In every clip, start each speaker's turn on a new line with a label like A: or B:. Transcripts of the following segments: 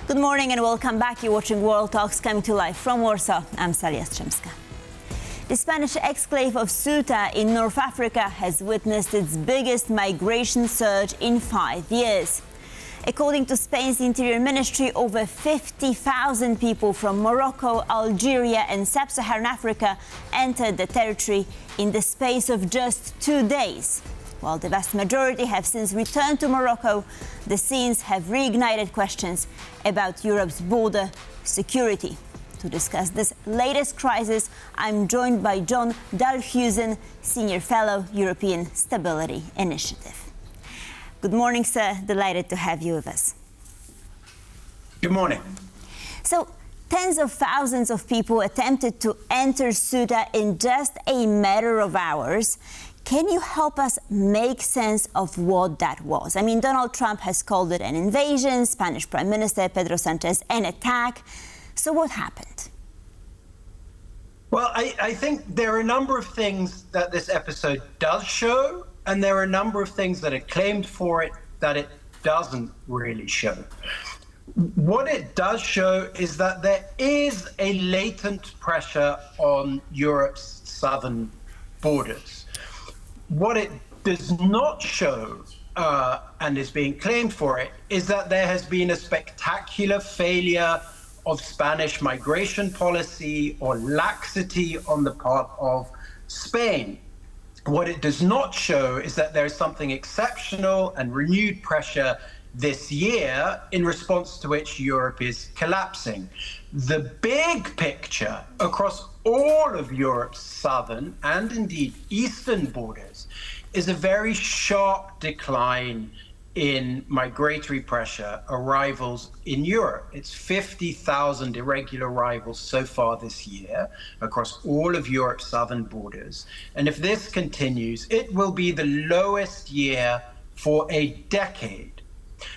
A: Good morning and welcome back. You're watching World Talks coming to life from Warsaw. I'm Salia Strzemska. The Spanish exclave of Ceuta in North Africa has witnessed its biggest migration surge in 5 years. According to Spain's Interior Ministry, over 50,000 people from Morocco, Algeria and Sub-Saharan Africa entered the territory in the space of just 2 days. While the vast majority have since returned to Morocco, the scenes have reignited questions about Europe's border security. To discuss this latest crisis, I'm joined by John Dalhuisen, Senior Fellow, European Stability Initiative. Good morning, sir. Delighted to have you with us.
B: Good morning.
A: So, tens of thousands of people attempted to enter Ceuta in just a matter of hours. Can you help us make sense of what that was? I mean, Donald Trump has called it an invasion, Spanish Prime Minister Pedro Sánchez an attack. So what happened?
B: Well, I think there are a number of things that this episode does show, and there are a number of things that are claimed for it that it doesn't really show. What it does show is that there is a latent pressure on Europe's southern borders. What it does not show, and is being claimed for it, is that there has been a spectacular failure of Spanish migration policy or laxity on the part of Spain. What it does not show is that there is something exceptional and renewed pressure this year in response to which Europe is collapsing. The big picture across all of Europe's southern and indeed eastern borders is a very sharp decline in migratory pressure arrivals in Europe. It's 50,000 irregular arrivals so far this year across all of Europe's southern borders. And if this continues, it will be the lowest year for a decade.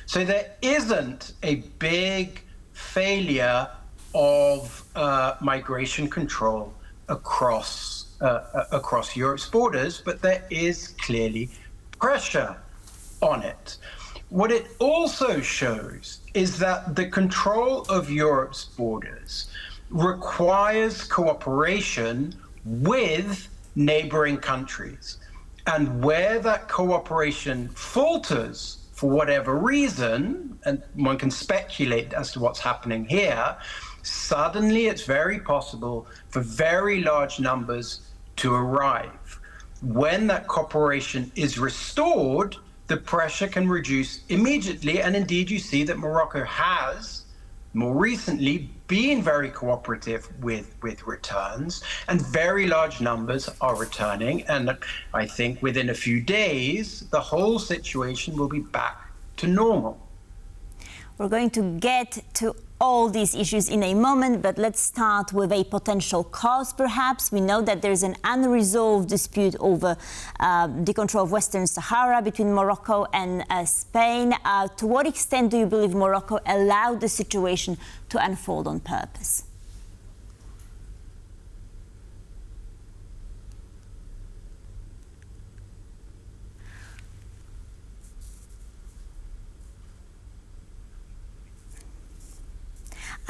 B: So there isn't a big failure of migration control across Europe's borders, but there is clearly pressure on it. What it also shows is that the control of Europe's borders requires cooperation with neighboring countries. And where that cooperation falters, for whatever reason, and one can speculate as to what's happening here, suddenly it's very possible for very large numbers to arrive. When that cooperation is restored, the pressure can reduce immediately. And indeed, you see that Morocco has more recently been very cooperative with returns, and very large numbers are returning. And I think within a few days, the whole situation will be back to normal.
A: We're going to get to all these issues in a moment, but let's start with a potential cause, perhaps. We know that there's an unresolved dispute over the control of Western Sahara between Morocco and Spain. To what extent do you believe Morocco allowed the situation to unfold on purpose?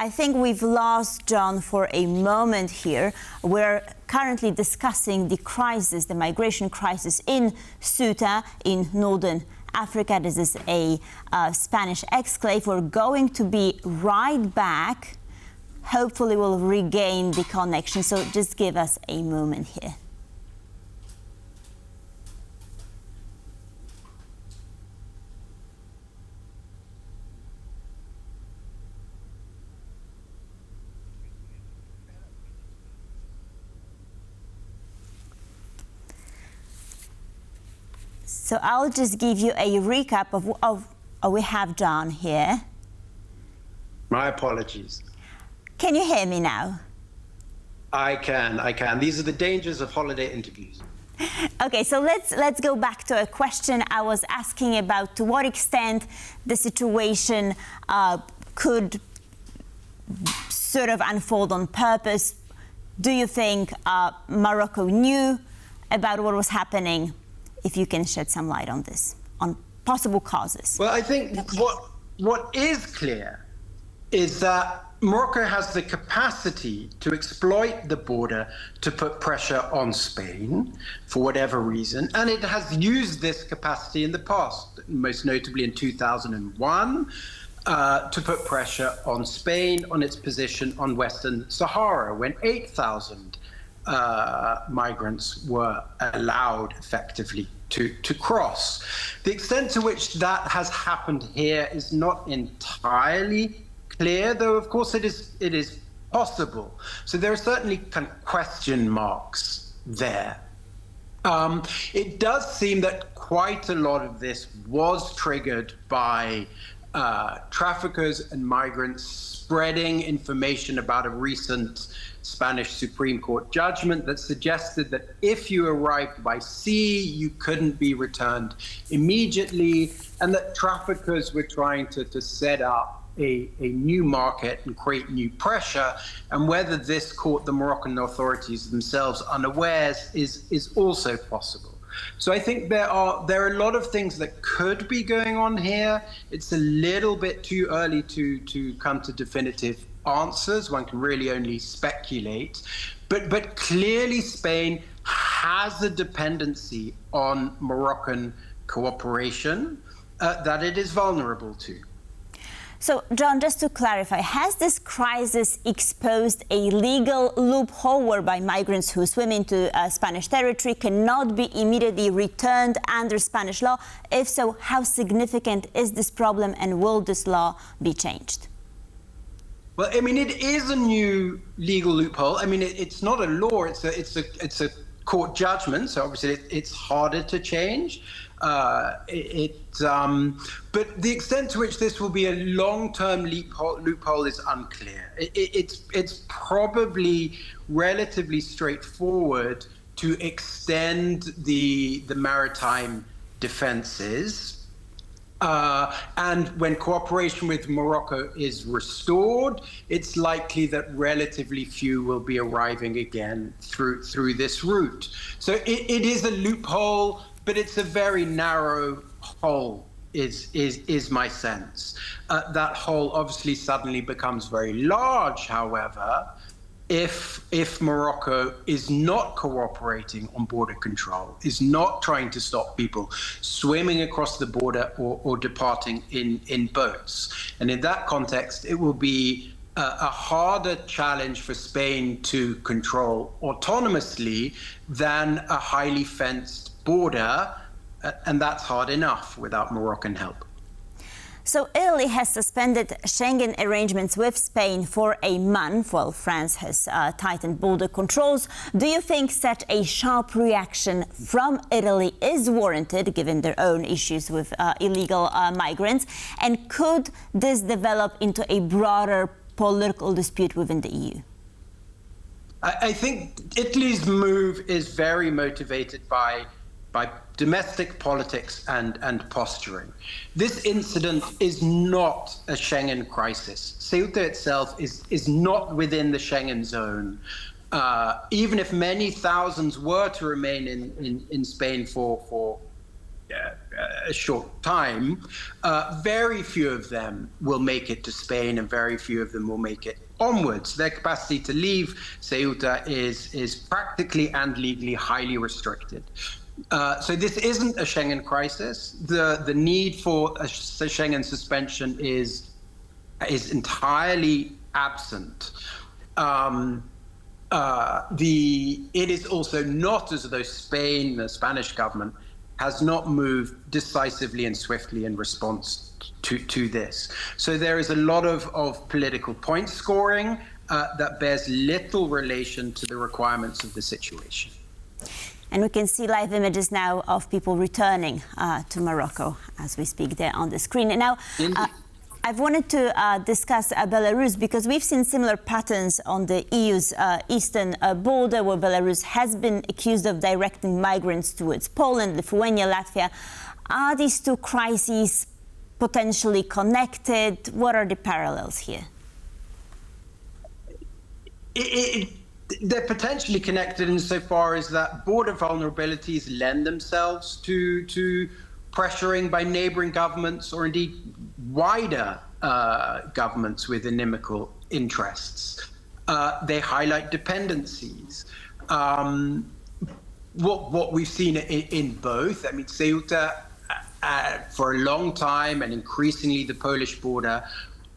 A: I think we've lost John for a moment here. We're currently discussing the crisis, the migration crisis in Ceuta in northern Africa. This is a Spanish exclave. We're going to be right back. Hopefully we'll regain the connection. So just give us a moment here. So I'll just give you a recap of we have John here.
B: My apologies.
A: Can you hear me now?
B: I can. These are the dangers of holiday interviews.
A: Okay, so let's go back to a question I was asking about to what extent the situation could sort of unfold on purpose. Do you think Morocco knew about what was happening? If you can shed some light on this, on possible causes.
B: Well, I think what is clear is that Morocco has the capacity to exploit the border to put pressure on Spain for whatever reason, and it has used this capacity in the past, most notably in 2001, to put pressure on Spain on its position on Western Sahara, when 8,000 migrants were allowed effectively to cross. The extent to which that has happened here is not entirely clear, though of course it is possible. So there are certainly kind of question marks there. It does seem that quite a lot of this was triggered by traffickers and migrants spreading information about a recent Spanish Supreme Court judgment that suggested that if you arrived by sea, you couldn't be returned immediately, and that traffickers were trying to set up a new market and create new pressure. And whether this caught the Moroccan authorities themselves unawares is also possible. So I think there are a lot of things that could be going on here. It's a little bit too early to come to definitive answers. One can really only speculate. But clearly Spain has a dependency on Moroccan cooperation that it is vulnerable to.
A: So, John, just to clarify, has this crisis exposed a legal loophole whereby migrants who swim into Spanish territory cannot be immediately returned under Spanish law? If so, how significant is this problem, and will this law be changed?
B: Well, I mean, it is a new legal loophole. I mean, it's not a law; it's a court judgment. So obviously, it's harder to change. But the extent to which this will be a long-term loophole is unclear. It's probably relatively straightforward to extend the maritime defenses. And when cooperation with Morocco is restored, it's likely that relatively few will be arriving again through this route. So it is a loophole, but it's a very narrow hole, is my sense. That hole obviously suddenly becomes very large, however, if Morocco is not cooperating on border control, is not trying to stop people swimming across the border or departing in boats. And in that context, it will be a harder challenge for Spain to control autonomously than a highly fenced border, and that's hard enough without Moroccan help.
A: So Italy has suspended Schengen arrangements with Spain for a month, while France has tightened border controls. Do you think such a sharp reaction from Italy is warranted, given their own issues with illegal migrants? And could this develop into a broader political dispute within the EU?
B: I think Italy's move is very motivated by domestic politics and posturing. This incident is not a Schengen crisis. Ceuta itself is not within the Schengen zone. Even if many thousands were to remain in Spain for a short time, very few of them will make it to Spain, and very few of them will make it onwards. Their capacity to leave Ceuta is practically and legally highly restricted. So this isn't a Schengen crisis. The need for a Schengen suspension is entirely absent. It is also not as though Spain, the Spanish government, has not moved decisively and swiftly in response to this. So there is a lot of political point scoring that bears little relation to the requirements of the situation.
A: And we can see live images now of people returning to Morocco as we speak there on the screen. And now, I've wanted to discuss Belarus, because we've seen similar patterns on the EU's eastern border, where Belarus has been accused of directing migrants towards Poland, Lithuania, Latvia. Are these two crises potentially connected? What are the parallels here?
B: They're potentially connected insofar as that border vulnerabilities lend themselves to pressuring by neighboring governments, or indeed wider governments with inimical interests. They highlight dependencies. What we've seen in both, I mean, Ceuta for a long time, and increasingly the Polish border,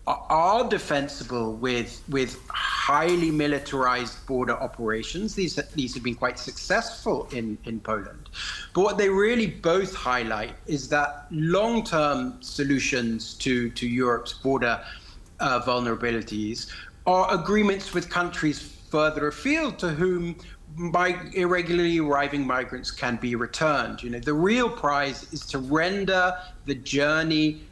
B: are defensible with highly militarized border operations. These have been quite successful in Poland. But what they really both highlight is that long-term solutions to Europe's border vulnerabilities are agreements with countries further afield to whom irregularly arriving migrants can be returned. The real prize is to render the journey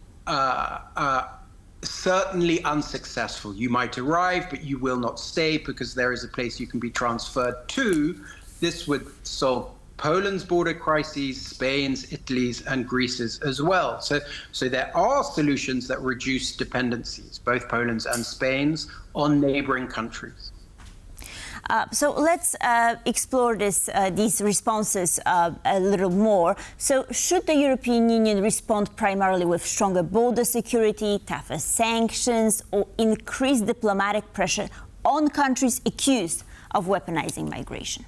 B: certainly unsuccessful. You might arrive, but you will not stay because there is a place you can be transferred to. This would solve Poland's border crises, Spain's, Italy's, and Greece's as well. So there are solutions that reduce dependencies, both Poland's and Spain's, on neighboring countries.
A: So let's explore these responses a little more. So should the European Union respond primarily with stronger border security, tougher sanctions, or increased diplomatic pressure on countries accused of weaponizing migration?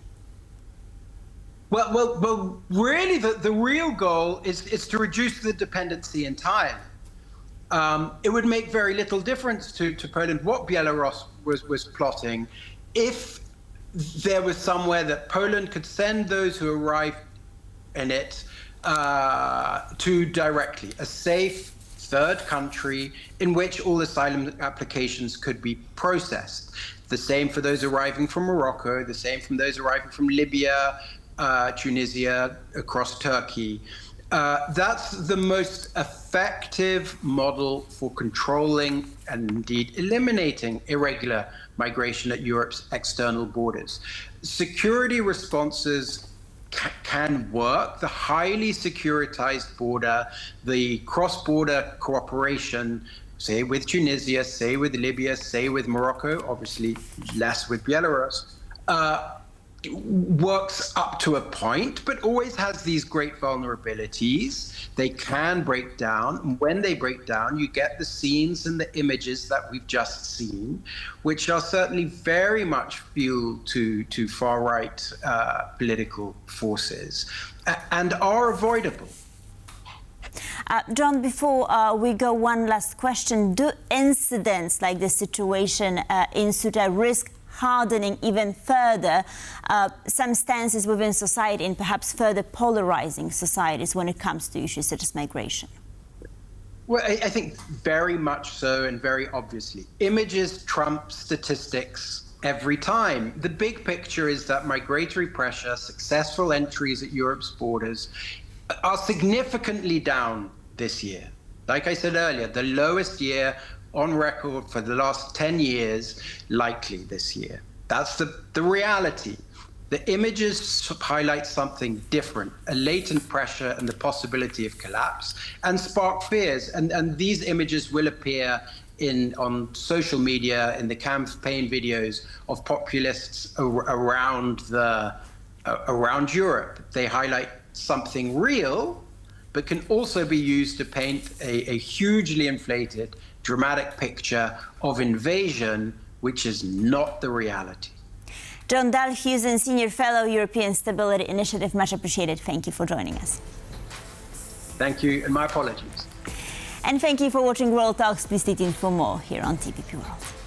B: Well, really, the real goal is to reduce the dependency entirely. It would make very little difference to Poland what Belarus was plotting if there was somewhere that Poland could send those who arrive in it to directly, a safe third country in which all asylum applications could be processed. The same for those arriving from Morocco, the same from those arriving from Libya, Tunisia, across Turkey. That's the most effective model for controlling and indeed eliminating irregular migration at Europe's external borders. Security responses can work. The highly securitized border, the cross-border cooperation, say with Tunisia, say with Libya, say with Morocco, obviously less with Belarus, works up to a point, but always has these great vulnerabilities. They can break down. And when they break down, you get the scenes and the images that we've just seen, which are certainly very much fuel to far-right political forces and are avoidable.
A: John, before we go, one last question. Do incidents like the situation in Ceuta risk hardening even further some stances within society and perhaps further polarizing societies when it comes to issues such as migration?
B: Well, I think very much so, and very obviously. Images trump statistics every time. The big picture is that migratory pressure, successful entries at Europe's borders, are significantly down this year. Like I said earlier, the lowest year on record for the last 10 years, likely this year. That's the reality. The images highlight something different, a latent pressure and the possibility of collapse, and spark fears. And these images will appear on social media, in the campaign videos of populists around Europe. They highlight something real, but can also be used to paint a hugely inflated, dramatic picture of invasion, which is not the reality.
A: John Dalhuisen, Senior Fellow, European Stability Initiative, much appreciated. Thank you for joining us.
B: Thank you, and my apologies.
A: And thank you for watching World Talks. Please stay tuned for more here on TPP World.